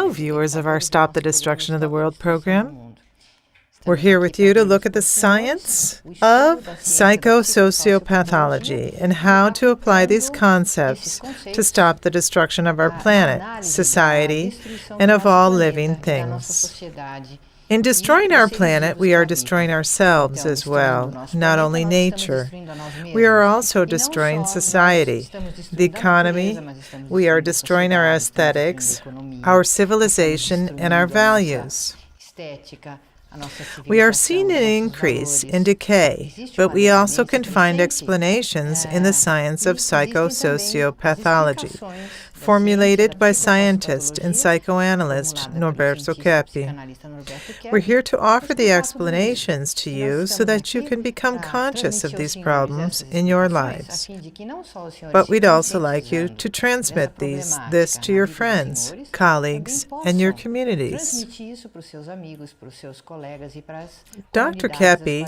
Hello, viewers of our Stop the Destruction of the World program. We're here with you to look at the science of psychosociopathology and how to apply these concepts to stop the destruction of our planet, society, and of all living things. In destroying our planet, we are destroying ourselves as well, not only nature. We are also destroying society, the economy. We are destroying our aesthetics, our civilization, and our values. We are seeing an increase in decay, but we also can find explanations in the science of psychosociopathology, formulated by scientist and psychoanalyst Norberto Keppe. We're here to offer the explanations to you so that you can become conscious of these problems in your lives. But we'd also like you to transmit this to your friends, colleagues, and your communities. Dr. Keppe,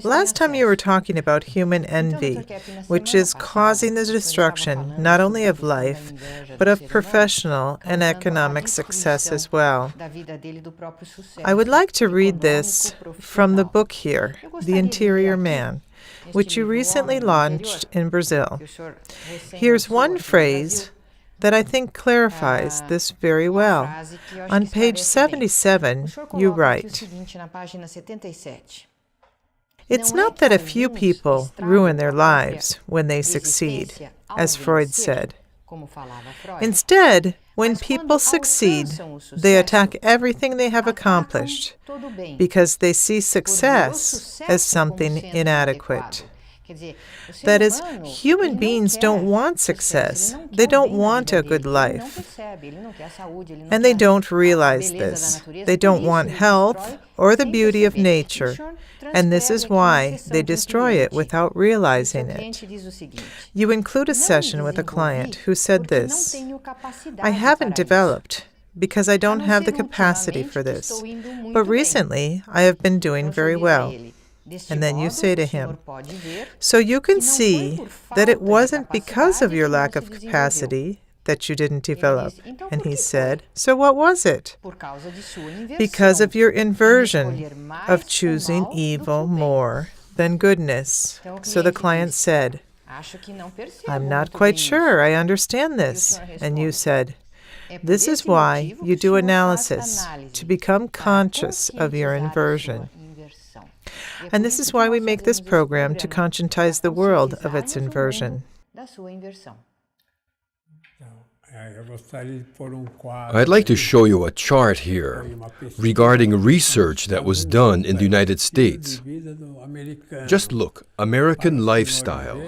last time you were talking about human envy, which is causing the destruction not only of life, but of professional and economic success as well. I would like to read this from the book here, The Interior Man, which you recently launched in Brazil. Here's one phrase that I think clarifies this very well. On page 77, you write, "It's not that a few people ruin their lives when they succeed, as Freud said. Instead, when people succeed, they attack everything they have accomplished because they see success as something inadequate." That is, human beings don't want success. They don't want a good life. And they don't realize this. They don't want health or the beauty of nature. And this is why they destroy it without realizing it. You include a session with a client who said this, "I haven't developed because I don't have the capacity for this. But recently, I have been doing very well." And then you say to him, "So you can see that it wasn't because of your lack of capacity that you didn't develop." And he said, "So what was it?" "Because of your inversion of choosing evil more than goodness." So the client said, "I'm not quite sure I understand this." And you said, "This is why you do analysis, to become conscious of your inversion. And this is why we make this program, to conscientize the world of its inversion." I'd like to show you a chart here regarding research that was done in the United States. Just look, American lifestyle,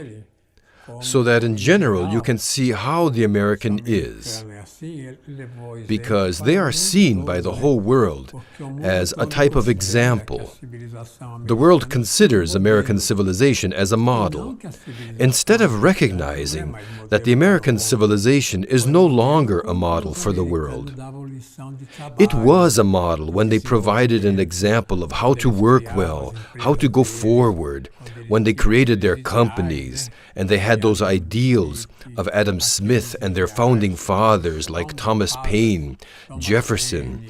so that in general you can see how the American is, because they are seen by the whole world as a type of example. The world considers American civilization as a model, instead of recognizing that the American civilization is no longer a model for the world. It was a model when they provided an example of how to work well, how to go forward, when they created their companies, and they had those ideals of Adam Smith and their founding fathers like Thomas Paine, Jefferson,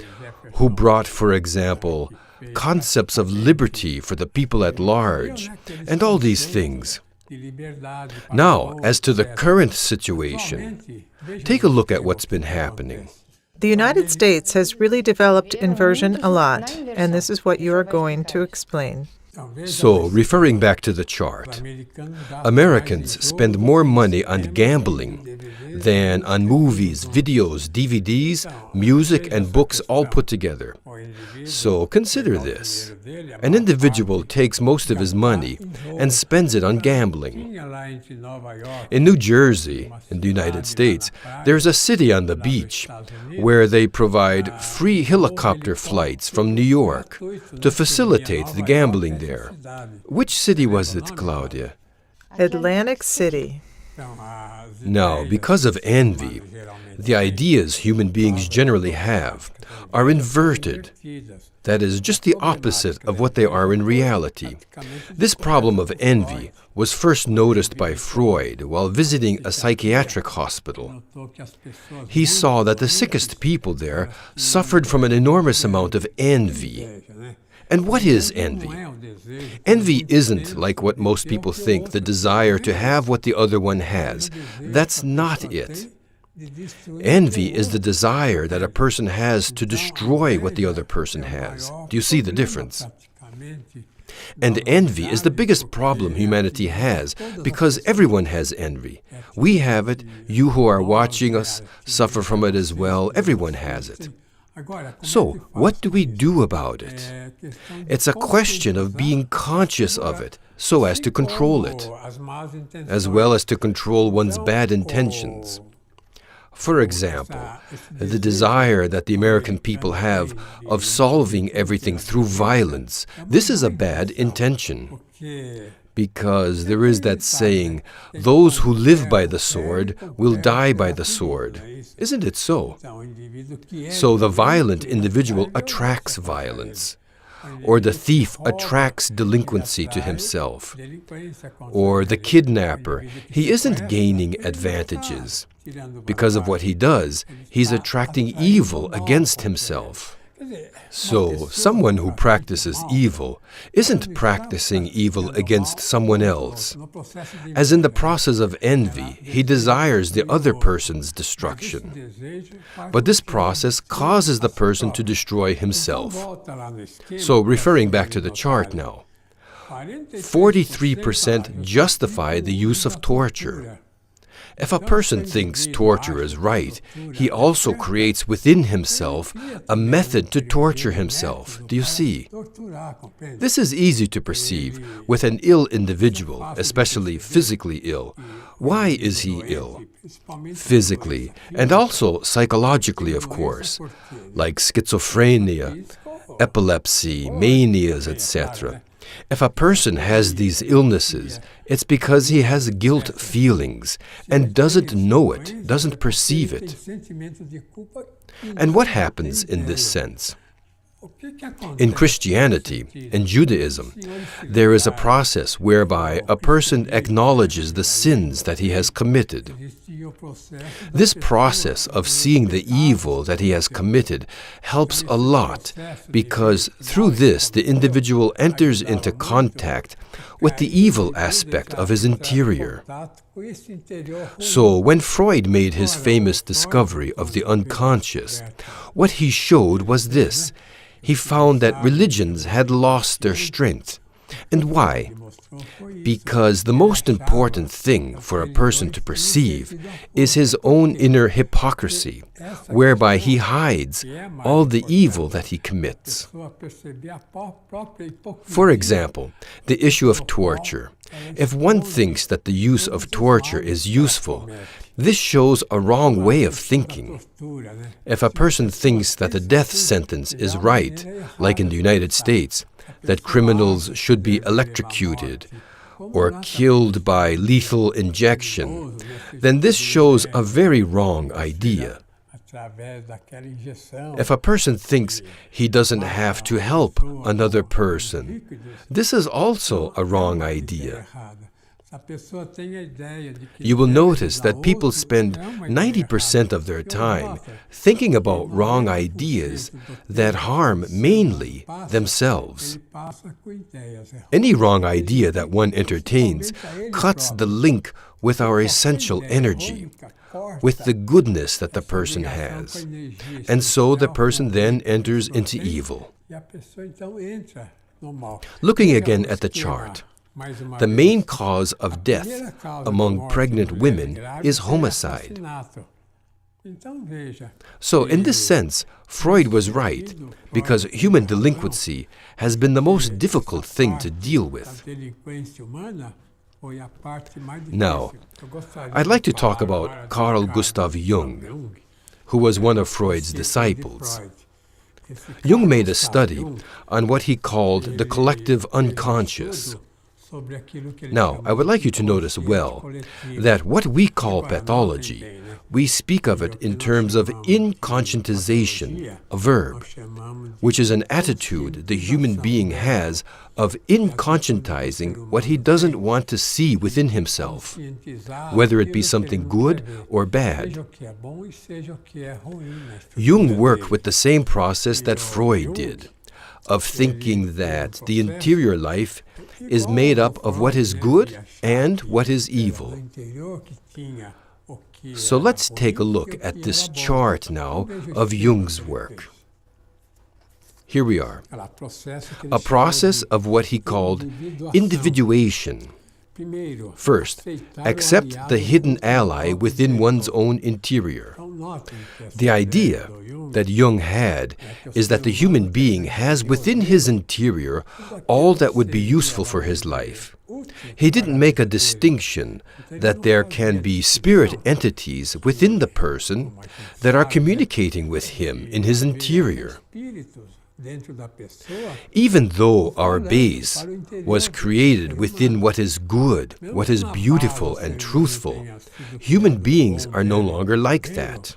who brought, for example, concepts of liberty for the people at large, and all these things. Now, as to the current situation, take a look at what's been happening. The United States has really developed inversion a lot, and this is what you are going to explain. So, referring back to the chart, Americans spend more money on gambling than on movies, videos, DVDs, music, and books all put together. So, consider this. An individual takes most of his money and spends it on gambling. In New Jersey, in the United States, there's a city on the beach where they provide free helicopter flights from New York to facilitate the gambling there. Which city was it, Claudia? Atlantic City. Now, because of envy, The ideas human beings generally have are inverted. That is just the opposite of what they are in reality. This problem of envy was first noticed by Freud while visiting a psychiatric hospital. He saw that the sickest people there suffered from an enormous amount of envy. And what is envy? Envy isn't, like what most people think, the desire to have what the other one has. That's not it. Envy is the desire that a person has to destroy what the other person has. Do you see the difference? And envy is the biggest problem humanity has, because everyone has envy. We have it, you who are watching us suffer from it as well, everyone has it. So, what do we do about it? It's a question of being conscious of it, so as to control it, as well as to control one's bad intentions. For example, the desire that the American people have of solving everything through violence, this is a bad intention. Because there is that saying, those who live by the sword will die by the sword. Isn't it so? So the violent individual attracts violence. Or the thief attracts delinquency to himself. Or the kidnapper, he isn't gaining advantages. Because of what he does, he's attracting evil against himself. So, someone who practices evil isn't practicing evil against someone else. As in the process of envy, he desires the other person's destruction. But this process causes the person to destroy himself. So, referring back to the chart now, 43% justify the use of torture. If a person thinks torture is right, he also creates within himself a method to torture himself. Do you see? This is easy to perceive with an ill individual, especially physically ill. Why is he ill? Physically, and also psychologically, of course, like schizophrenia, epilepsy, manias, etc. If a person has these illnesses, it's because he has guilt feelings and doesn't know it, doesn't perceive it. And what happens in this sense? In Christianity and Judaism, there is a process whereby a person acknowledges the sins that he has committed. This process of seeing the evil that he has committed helps a lot, because through this the individual enters into contact with the evil aspect of his interior. So when Freud made his famous discovery of the unconscious, what he showed was this. He found that religions had lost their strength. And why? Because the most important thing for a person to perceive is his own inner hypocrisy, whereby he hides all the evil that he commits. For example, the issue of torture. If one thinks that the use of torture is useful, this shows a wrong way of thinking. If a person thinks that the death sentence is right, like in the United States, that criminals should be electrocuted or killed by lethal injection, then this shows a very wrong idea. If a person thinks he doesn't have to help another person, this is also a wrong idea. You will notice that people spend 90% of their time thinking about wrong ideas that harm mainly themselves. Any wrong idea that one entertains cuts the link with our essential energy, with the goodness that the person has. And so the person then enters into evil. Looking again at the chart, the main cause of death among pregnant women is homicide. So in this sense, Freud was right, because human delinquency has been the most difficult thing to deal with. Now, I'd like to talk about Carl Gustav Jung, who was one of Freud's disciples. Jung made a study on what he called the collective unconscious. Now, I would like you to notice well that what we call pathology, we speak of it in terms of inconscientization, a verb, which is an attitude the human being has of inconscientizing what he doesn't want to see within himself, whether it be something good or bad. Jung worked with the same process that Freud did, of thinking that the interior life is made up of what is good and what is evil. So let's take a look at this chart now of Jung's work. Here we are, a process of what he called individuation. First, accept the hidden ally within one's own interior. The idea that Jung had is that the human being has within his interior all that would be useful for his life. He didn't make a distinction that there can be spirit entities within the person that are communicating with him in his interior. Even though our base was created within what is good, what is beautiful and truthful, human beings are no longer like that.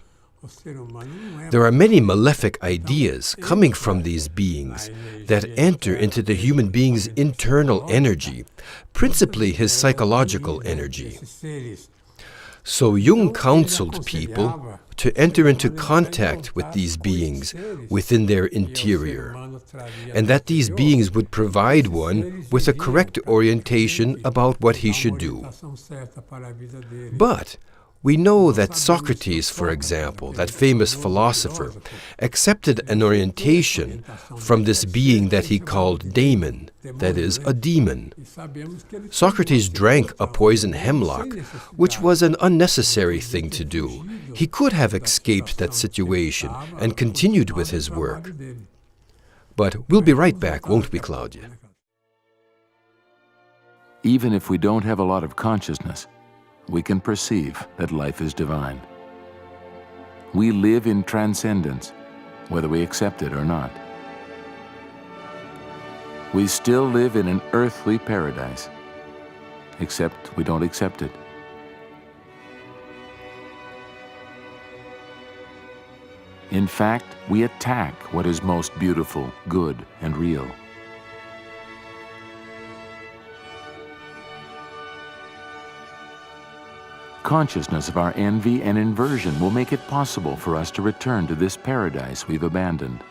There are many malefic ideas coming from these beings that enter into the human being's internal energy, principally his psychological energy. So Jung counseled people to enter into contact with these beings within their interior, and that these beings would provide one with a correct orientation about what he should do. But we know that Socrates, for example, that famous philosopher, accepted an orientation from this being that he called daemon, that is, a demon. Socrates drank a poison hemlock, which was an unnecessary thing to do. He could have escaped that situation and continued with his work. But we'll be right back, won't we, Claudia? Even if we don't have a lot of consciousness, we can perceive that life is divine. We live in transcendence, whether we accept it or not. We still live in an earthly paradise, except we don't accept it. In fact, we attack what is most beautiful, good, and real. Consciousness of our envy and inversion will make it possible for us to return to this paradise we've abandoned.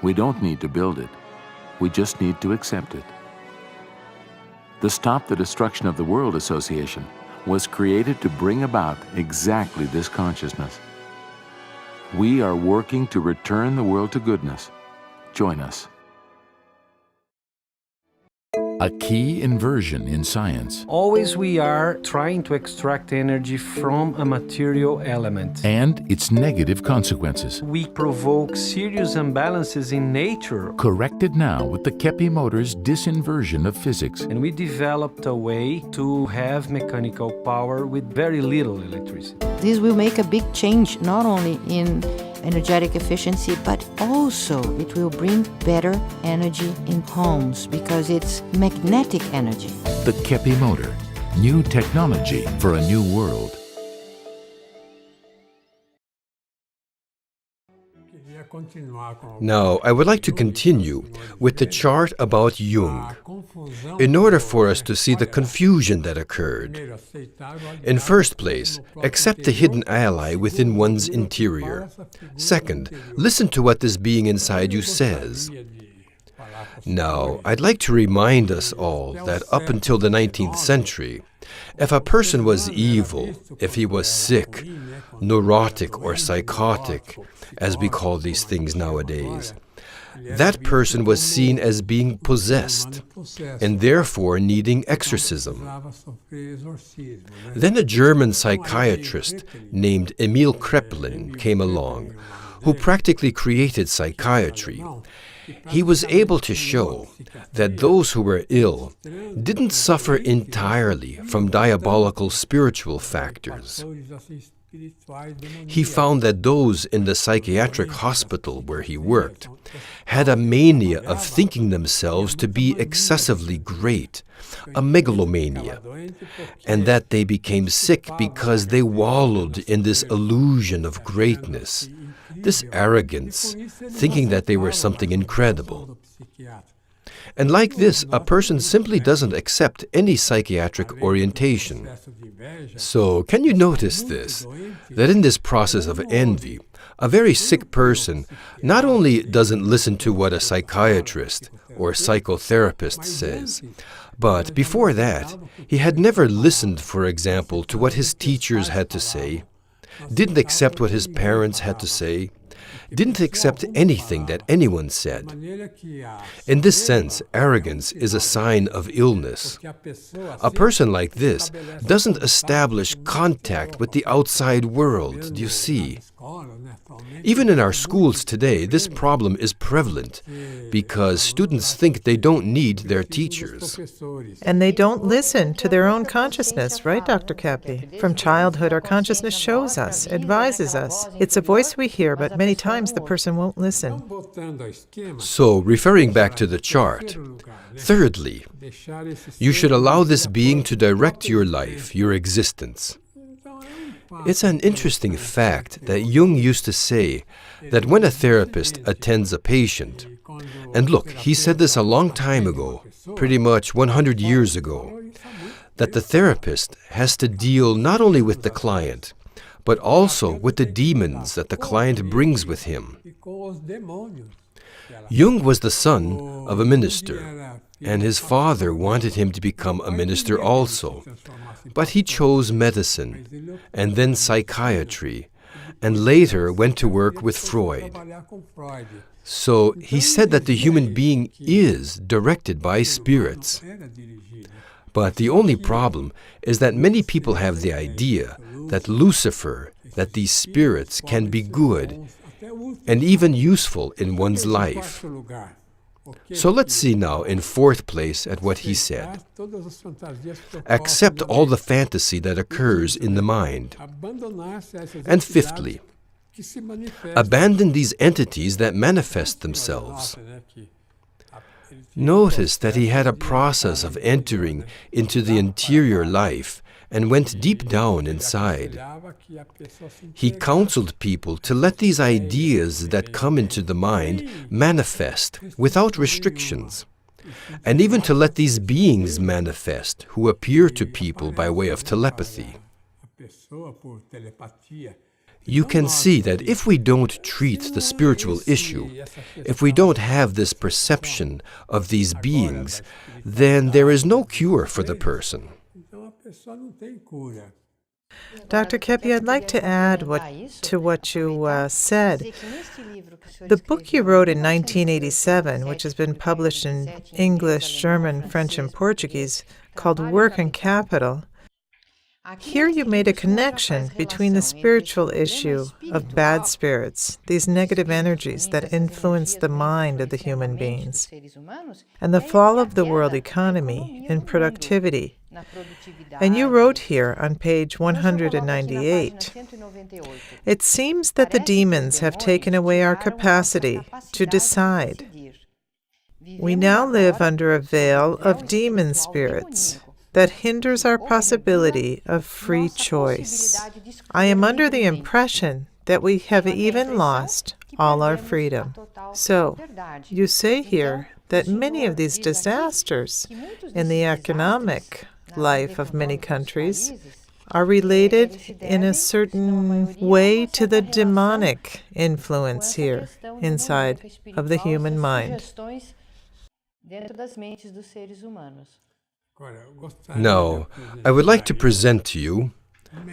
We don't need to build it, we just need to accept it. The Stop the Destruction of the World Association was created to bring about exactly this consciousness. We are working to return the world to goodness. Join us. A key inversion in science. Always we are trying to extract energy from a material element. And its negative consequences. We provoke serious imbalances in nature. Corrected now with the Kepi Motors disinversion of physics. And we developed a way to have mechanical power with very little electricity. This will make a big change not only in energetic efficiency, but also it will bring better energy in homes because it's magnetic energy. The Kepi Motor, new technology for a new world. Now, I would like to continue with the chart about Jung, in order for us to see the confusion that occurred. In first place, accept the hidden ally within one's interior. Second, listen to what this being inside you says. Now, I'd like to remind us all that up until the 19th century, if a person was evil, if he was sick, neurotic or psychotic, as we call these things nowadays, that person was seen as being possessed and therefore needing exorcism. Then a German psychiatrist named Emil Kraepelin came along, who practically created psychiatry. He was able to show that those who were ill didn't suffer entirely from diabolical spiritual factors. He found that those in the psychiatric hospital where he worked had a mania of thinking themselves to be excessively great, a megalomania, and that they became sick because they wallowed in this illusion of greatness, this arrogance, thinking that they were something incredible. And like this, a person simply doesn't accept any psychiatric orientation. So, can you notice this? That in this process of envy, a very sick person not only doesn't listen to what a psychiatrist or psychotherapist says, but before that, he had never listened, for example, to what his teachers had to say, didn't accept what his parents had to say, didn't accept anything that anyone said. In this sense, arrogance is a sign of illness. A person like this doesn't establish contact with the outside world, do you see? Even in our schools today, this problem is prevalent because students think they don't need their teachers. And they don't listen to their own consciousness, right, Dr. Kepi? From childhood, our consciousness shows us, advises us. It's a voice we hear, but many times the person won't listen. So, referring back to the chart, thirdly, you should allow this being to direct your life, your existence. It's an interesting fact that Jung used to say that when a therapist attends a patient, and look, he said this a long time ago, pretty much 100 years ago, that the therapist has to deal not only with the client, but also with the demons that the client brings with him. Jung was the son of a minister, and his father wanted him to become a minister also. But he chose medicine, and then psychiatry, and later went to work with Freud. So he said that the human being is directed by spirits. But the only problem is that many people have the idea that Lucifer, that these spirits can be good and even useful in one's life. So let's see now in fourth place at what he said. Accept all the fantasy that occurs in the mind. And fifthly, abandon these entities that manifest themselves. Notice that he had a process of entering into the interior life and went deep down inside. He counseled people to let these ideas that come into the mind manifest without restrictions, and even to let these beings manifest who appear to people by way of telepathy. You can see that if we don't treat the spiritual issue, if we don't have this perception of these beings, then there is no cure for the person. Dr. Kepi, I'd like to add to what you said. The book you wrote in 1987, which has been published in English, German, French, and Portuguese, called Work and Capital, here you made a connection between the spiritual issue of bad spirits, these negative energies that influence the mind of the human beings, and the fall of the world economy and productivity. And you wrote here on page 198, it seems that the demons have taken away our capacity to decide. We now live under a veil of demon spirits that hinders our possibility of free choice. I am under the impression that we have even lost all our freedom. So, you say here that many of these disasters in the economic life of many countries are related in a certain way to the demonic influence here inside of the human mind. Now, I would like to present to you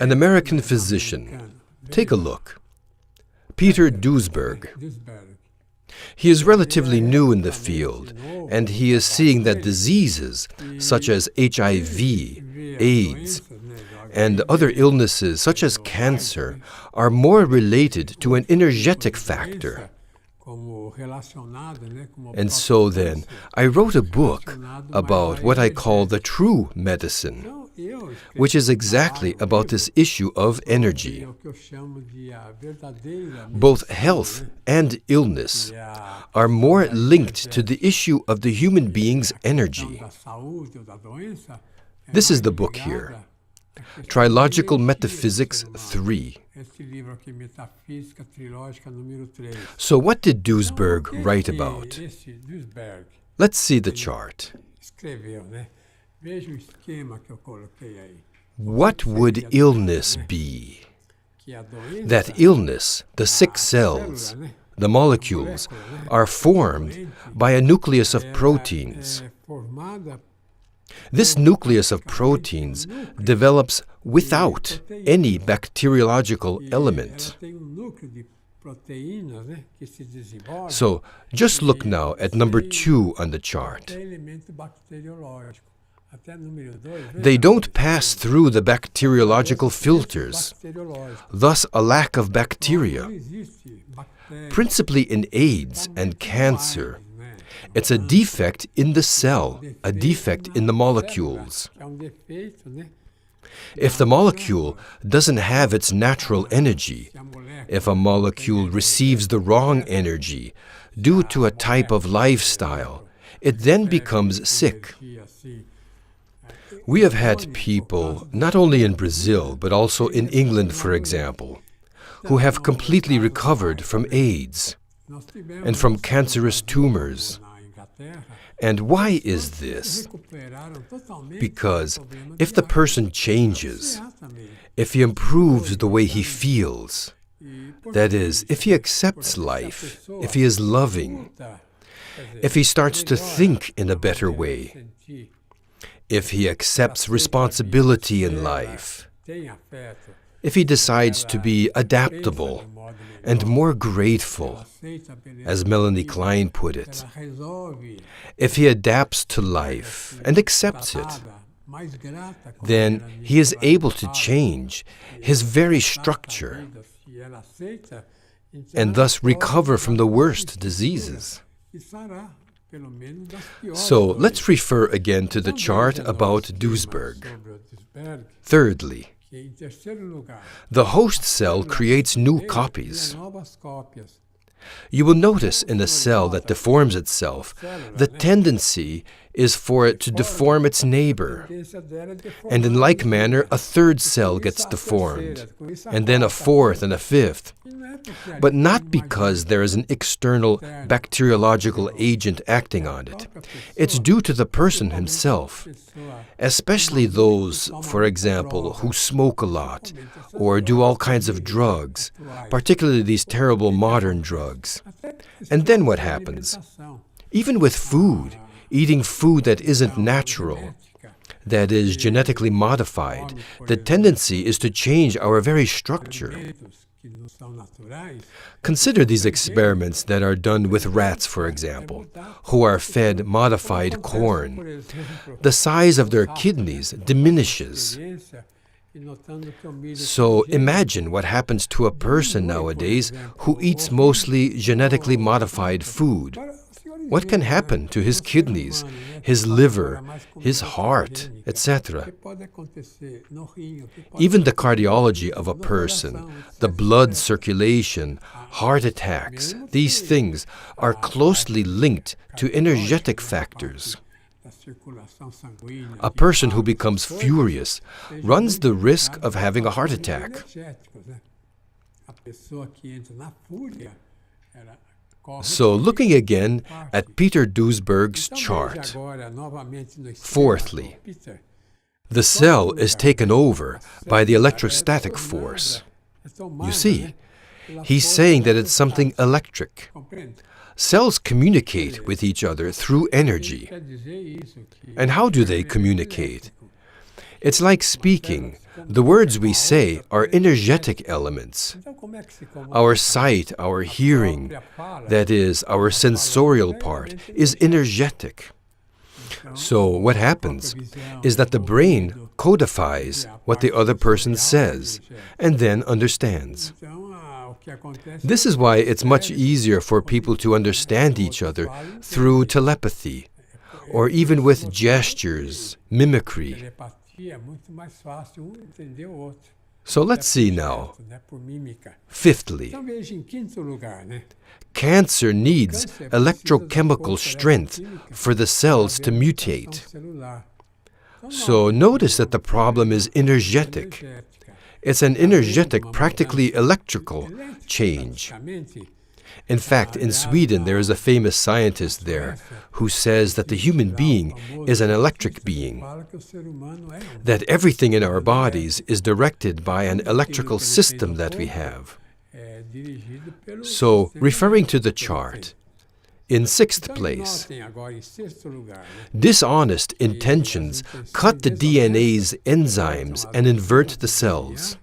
an American physician. Take a look. Peter Duesberg. He is relatively new in the field, and he is seeing that diseases such as HIV, AIDS, and other illnesses such as cancer are more related to an energetic factor. And so then, I wrote a book about what I call the true medicine. which is exactly about this issue of energy. Both health and illness are more linked to the issue of the human being's energy. This is the book here, Trilogical Metaphysics 3. So what did Duesberg write about? Let's see the chart. What would illness be? That illness, the sick cells, the molecules, are formed by a nucleus of proteins. This nucleus of proteins develops without any bacteriological element. So, just look now at number 2 on the chart. They don't pass through the bacteriological filters, thus a lack of bacteria. Principally in AIDS and cancer, it's a defect in the cell, a defect in the molecules. If the molecule doesn't have its natural energy, if a molecule receives the wrong energy due to a type of lifestyle, it then becomes sick. We have had people, not only in Brazil, but also in England, for example, who have completely recovered from AIDS and from cancerous tumors. And why is this? Because if the person changes, if he improves the way he feels, that is, if he accepts life, if he is loving, if he starts to think in a better way, if he accepts responsibility in life, if he decides to be adaptable and more grateful, as Melanie Klein put it, if he adapts to life and accepts it, then he is able to change his very structure and thus recover from the worst diseases. So let's refer again to the chart about Duesberg. Thirdly, the host cell creates new copies. You will notice in a cell that deforms itself, the tendency is for it to deform its neighbor. And in like manner, a third cell gets deformed, and then a fourth and a fifth. But not because there is an external bacteriological agent acting on it. It's due to the person himself, especially those, for example, who smoke a lot or do all kinds of drugs, particularly these terrible modern drugs. And then what happens? Even with food, eating food that isn't natural, that is genetically modified, the tendency is to change our very structure. Consider these experiments that are done with rats, for example, who are fed modified corn. The size of their kidneys diminishes. So imagine what happens to a person nowadays who eats mostly genetically modified food. What can happen to his kidneys, his liver, his heart, etc.? Even the cardiology of a person, the blood circulation, heart attacks, these things are closely linked to energetic factors. A person who becomes furious runs the risk of having a heart attack. So looking again at Peter Duesberg's chart. Fourthly, the cell is taken over by the electrostatic force. You see, he's saying that it's something electric. Cells communicate with each other through energy. And how do they communicate? It's like speaking. The words we say are energetic elements. Our sight, our hearing, that is, our sensorial part, is energetic. So what happens is that the brain codifies what the other person says and then understands. This is why it's much easier for people to understand each other through telepathy, or even with gestures, mimicry. So let's see now. Fifthly, cancer needs electrochemical strength for the cells to mutate. So notice that the problem is energetic. It's an energetic, practically electrical change. In fact, in Sweden, there is a famous scientist there who says that the human being is an electric being, that everything in our bodies is directed by an electrical system that we have. So, referring to the chart, in sixth place, dishonest intentions cut the DNA's enzymes and invert the cells.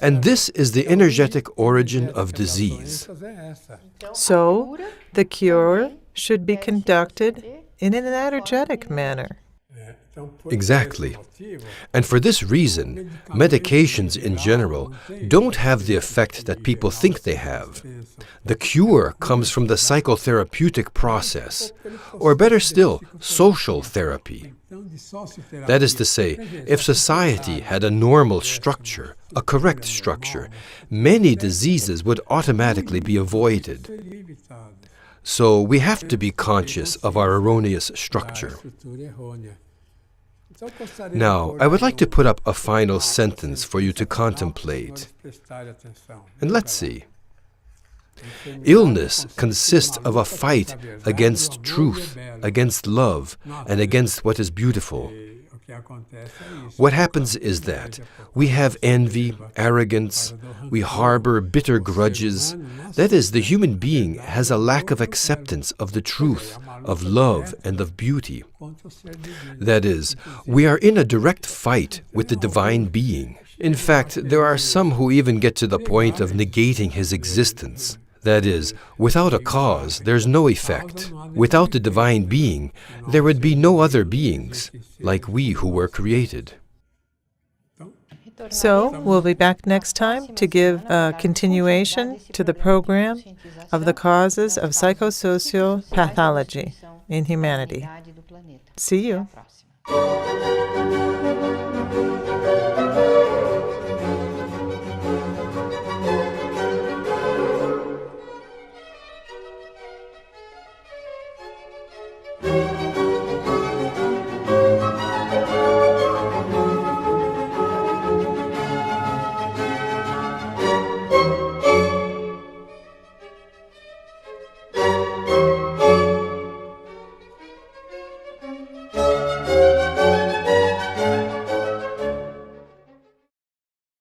And this is the energetic origin of disease. So, the cure should be conducted in an energetic manner. Exactly. And for this reason, medications in general don't have the effect that people think they have. The cure comes from the psychotherapeutic process, or better still, social therapy. That is to say, if society had a normal structure, a correct structure, many diseases would automatically be avoided. So we have to be conscious of our erroneous structure. Now, I would like to put up a final sentence for you to contemplate. And let's see. Illness consists of a fight against truth, against love, and against what is beautiful. What happens is that we have envy, arrogance, we harbor bitter grudges. That is, the human being has a lack of acceptance of the truth, of love, and of beauty. That is, we are in a direct fight with the divine being. In fact, there are some who even get to the point of negating his existence. That is, without a cause, there's no effect. Without the divine being, there would be no other beings, like we who were created. So, we'll be back next time to give a continuation to the program of the causes of psychosocial pathology in humanity. See you.